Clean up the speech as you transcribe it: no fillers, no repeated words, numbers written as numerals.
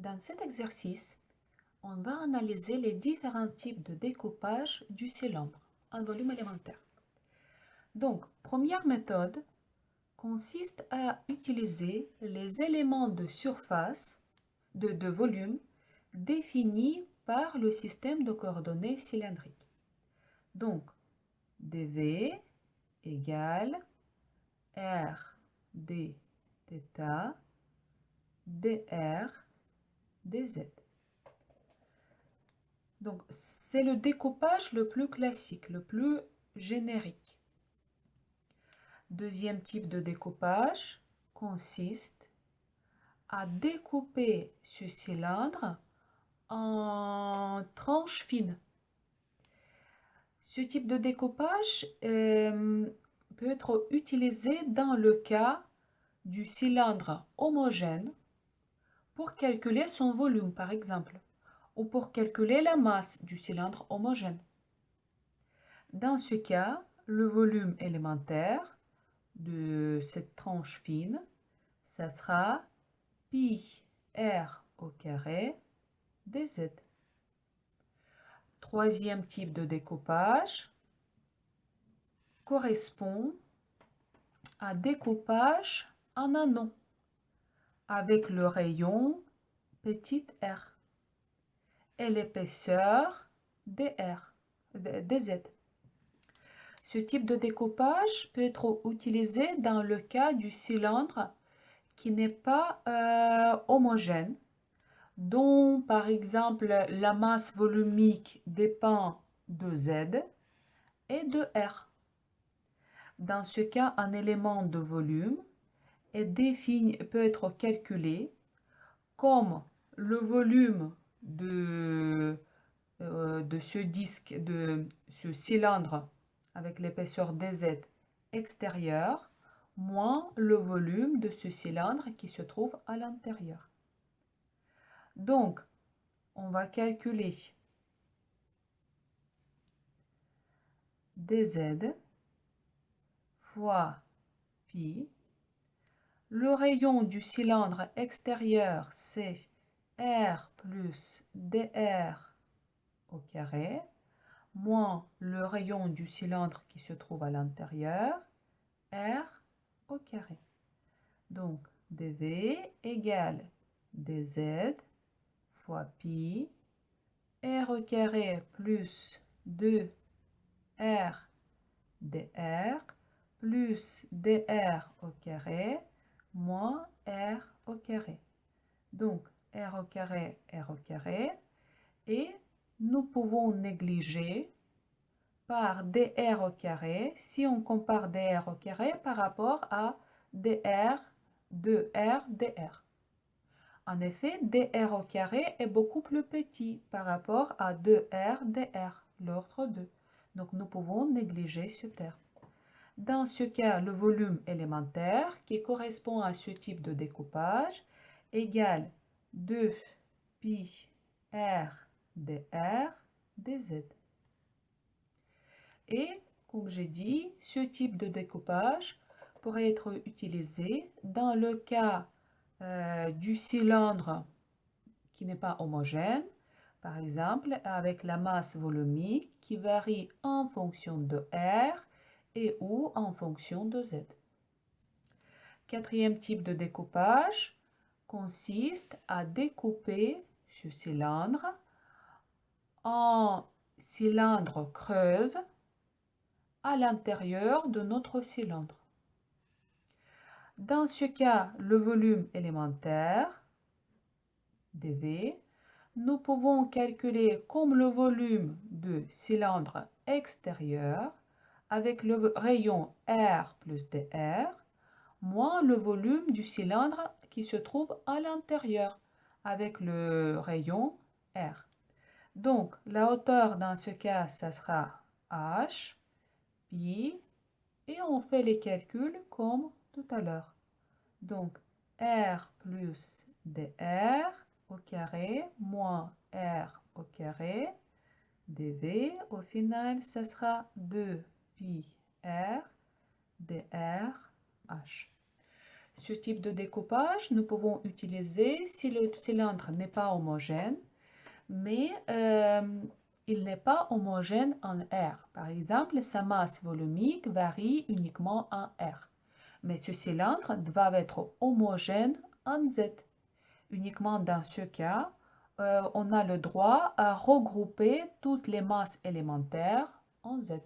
Dans cet exercice, on va analyser les différents types de découpage du cylindre en volume élémentaire. Donc, première méthode consiste à utiliser les éléments de surface, de volume, définis par le système de coordonnées cylindriques. Donc, dV égale R d θ dr dz. Donc, c'est le découpage le plus classique, le plus générique. Deuxième type de découpage consiste à découper ce cylindre en tranches fines. Ce type de découpage peut être utilisé dans le cas du cylindre homogène pour calculer son volume, par exemple, ou pour calculer la masse du cylindre homogène. Dans ce cas, le volume élémentaire de cette tranche fine, ça sera pi r au carré dz. Troisième type de découpage correspond à découpage en anneaux avec le rayon petit r et l'épaisseur dz. Ce type de découpage peut être utilisé dans le cas du cylindre qui n'est pas homogène, dont par exemple la masse volumique dépend de Z et de R. Dans ce cas, un élément de volume peut être calculé comme le volume de ce disque, de ce cylindre avec l'épaisseur dz extérieure, moins le volume de ce cylindre qui se trouve à l'intérieur. Donc, on va calculer dz fois pi. Le rayon du cylindre extérieur, c'est r plus dr au carré, moins le rayon du cylindre qui se trouve à l'intérieur, r au carré. Donc, dv égale dz fois pi, r au carré plus 2r dr plus dr au carré moins r au carré. Donc, r au carré, et nous pouvons négliger par dr au carré si on compare dr au carré par rapport à dr de r dr. En effet, dr au carré est beaucoup plus petit par rapport à 2r dr, l'ordre 2. Donc, nous pouvons négliger ce terme. Dans ce cas, le volume élémentaire, qui correspond à ce type de découpage, égale 2 pi r dr dz. Et, comme j'ai dit, ce type de découpage pourrait être utilisé dans le cas du cylindre qui n'est pas homogène, par exemple avec la masse volumique qui varie en fonction de R et ou en fonction de Z. Quatrième type de découpage consiste à découper ce cylindre en cylindre creuse à l'intérieur de notre cylindre. Dans ce cas, le volume élémentaire, dV, nous pouvons calculer comme le volume de cylindre extérieur avec le rayon R plus dr, moins le volume du cylindre qui se trouve à l'intérieur avec le rayon R. Donc, la hauteur dans ce cas, ça sera H, pi, et on fait les calculs comme tout à l'heure. Donc, R plus dr au carré moins R au carré dV. Au final, ça sera 2 pi R dr H. ce type de découpage, nous pouvons utiliser si le cylindre n'est pas homogène, mais il n'est pas homogène en R. Par exemple, sa masse volumique varie uniquement en R. Mais ce cylindre doit être homogène en Z. Uniquement dans ce cas, on a le droit à regrouper toutes les masses élémentaires en Z.